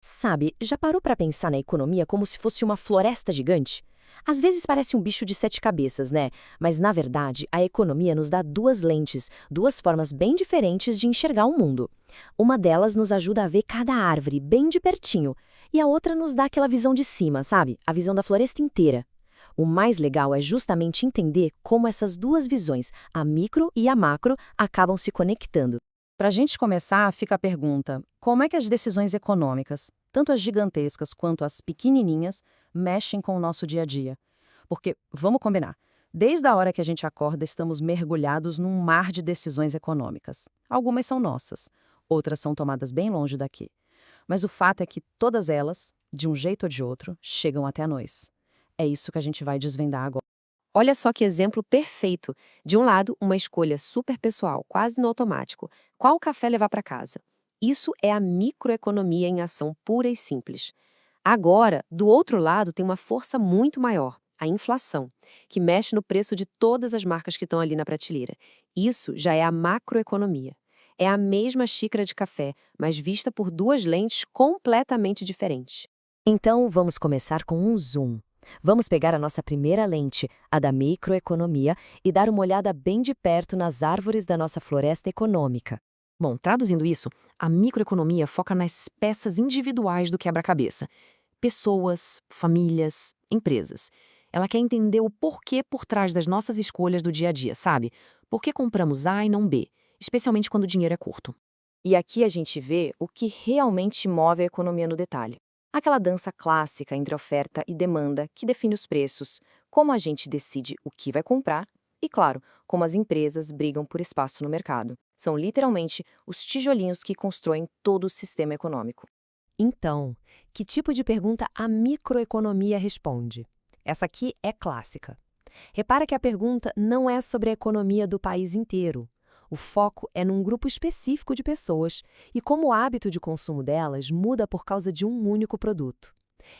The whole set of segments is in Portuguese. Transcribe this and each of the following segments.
Sabe, já parou para pensar na economia como se fosse uma floresta gigante? Às vezes parece um bicho de sete cabeças, né? Mas na verdade, a economia nos dá duas lentes, duas formas bem diferentes de enxergar o mundo. Uma delas nos ajuda a ver cada árvore bem de pertinho, e a outra nos dá aquela visão de cima, sabe? A visão da floresta inteira. O mais legal é justamente entender como essas duas visões, a micro e a macro, acabam se conectando. Para a gente começar, fica a pergunta: como é que as decisões econômicas, tanto as gigantescas quanto as pequenininhas, mexem com o nosso dia a dia? Porque, vamos combinar, desde a hora que a gente acorda, estamos mergulhados num mar de decisões econômicas. Algumas são nossas, outras são tomadas bem longe daqui. Mas o fato é que todas elas, de um jeito ou de outro, chegam até nós. É isso que a gente vai desvendar agora. Olha só que exemplo perfeito. De um lado, uma escolha super pessoal, quase no automático. Qual café levar para casa? Isso é a microeconomia em ação pura e simples. Agora, do outro lado, tem uma força muito maior, a inflação, que mexe no preço de todas as marcas que estão ali na prateleira. Isso já é a macroeconomia. É a mesma xícara de café, mas vista por duas lentes completamente diferentes. Então, vamos começar com um zoom. Vamos pegar a nossa primeira lente, a da microeconomia, e dar uma olhada bem de perto nas árvores da nossa floresta econômica. Bom, traduzindo isso, a microeconomia foca nas peças individuais do quebra-cabeça. Pessoas, famílias, empresas. Ela quer entender o porquê por trás das nossas escolhas do dia a dia, sabe? Por que compramos A e não B, especialmente quando o dinheiro é curto. E aqui a gente vê o que realmente move a economia no detalhe. Aquela dança clássica entre oferta e demanda que define os preços, como a gente decide o que vai comprar e, claro, como as empresas brigam por espaço no mercado. São literalmente os tijolinhos que constroem todo o sistema econômico. Então, que tipo de pergunta a microeconomia responde? Essa aqui é clássica. Repara que a pergunta não é sobre a economia do país inteiro. O foco é num grupo específico de pessoas e como o hábito de consumo delas muda por causa de um único produto.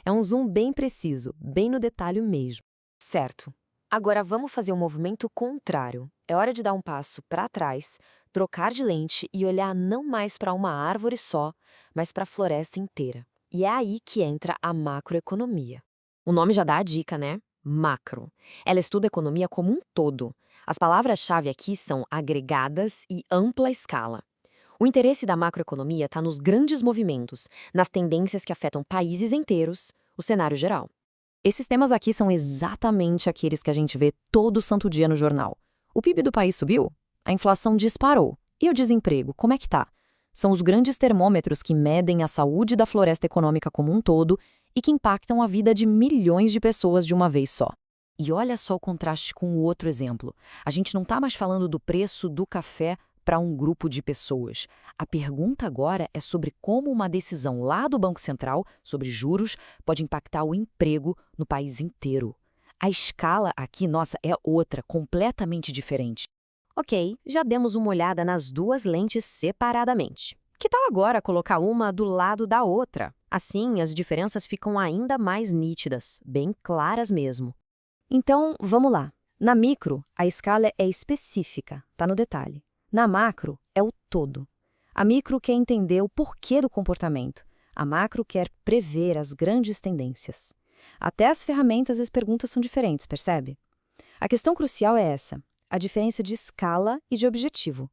É um zoom bem preciso, bem no detalhe mesmo. Certo. Agora vamos fazer um movimento contrário. É hora de dar um passo para trás, trocar de lente e olhar não mais para uma árvore só, mas para a floresta inteira. E é aí que entra a macroeconomia. O nome já dá a dica, né? Macro. Ela estuda a economia como um todo. As palavras-chave aqui são agregadas e ampla escala. O interesse da macroeconomia está nos grandes movimentos, nas tendências que afetam países inteiros, o cenário geral. Esses temas aqui são exatamente aqueles que a gente vê todo santo dia no jornal. O PIB do país subiu? A inflação disparou. E o desemprego, como é que tá? São os grandes termômetros que medem a saúde da floresta econômica como um todo e que impactam a vida de milhões de pessoas de uma vez só. E olha só o contraste com o outro exemplo. A gente não está mais falando do preço do café para um grupo de pessoas. A pergunta agora é sobre como uma decisão lá do Banco Central sobre juros pode impactar o emprego no país inteiro. A escala aqui, nossa, é outra, completamente diferente. Ok, já demos uma olhada nas duas lentes separadamente. Que tal agora colocar uma do lado da outra? Assim, as diferenças ficam ainda mais nítidas, bem claras mesmo. Então, vamos lá. Na micro, a escala é específica, está no detalhe. Na macro, é o todo. A micro quer entender o porquê do comportamento. A macro quer prever as grandes tendências. Até as ferramentas e as perguntas são diferentes, percebe? A questão crucial é essa, a diferença de escala e de objetivo.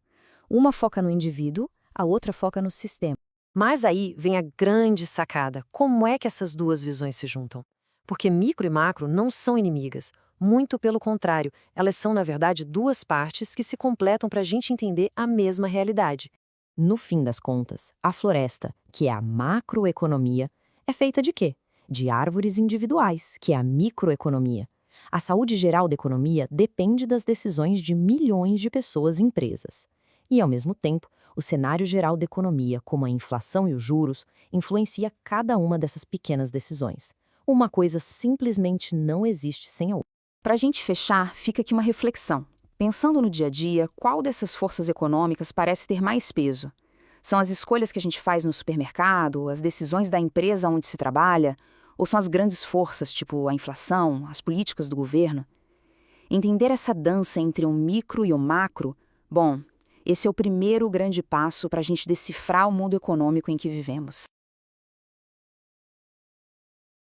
Uma foca no indivíduo, a outra foca no sistema. Mas aí vem a grande sacada. Como é que essas duas visões se juntam? Porque micro e macro não são inimigas. Muito pelo contrário, elas são, na verdade, duas partes que se completam para a gente entender a mesma realidade. No fim das contas, a floresta, que é a macroeconomia, é feita de quê? De árvores individuais, que é a microeconomia. A saúde geral da economia depende das decisões de milhões de pessoas e empresas. E, ao mesmo tempo, o cenário geral da economia, como a inflação e os juros, influencia cada uma dessas pequenas decisões. Uma coisa simplesmente não existe sem a outra. Para a gente fechar, fica aqui uma reflexão. Pensando no dia a dia, qual dessas forças econômicas parece ter mais peso? São as escolhas que a gente faz no supermercado, as decisões da empresa onde se trabalha, ou são as grandes forças, tipo a inflação, as políticas do governo? Entender essa dança entre o micro e o macro, bom, esse é o primeiro grande passo para a gente decifrar o mundo econômico em que vivemos.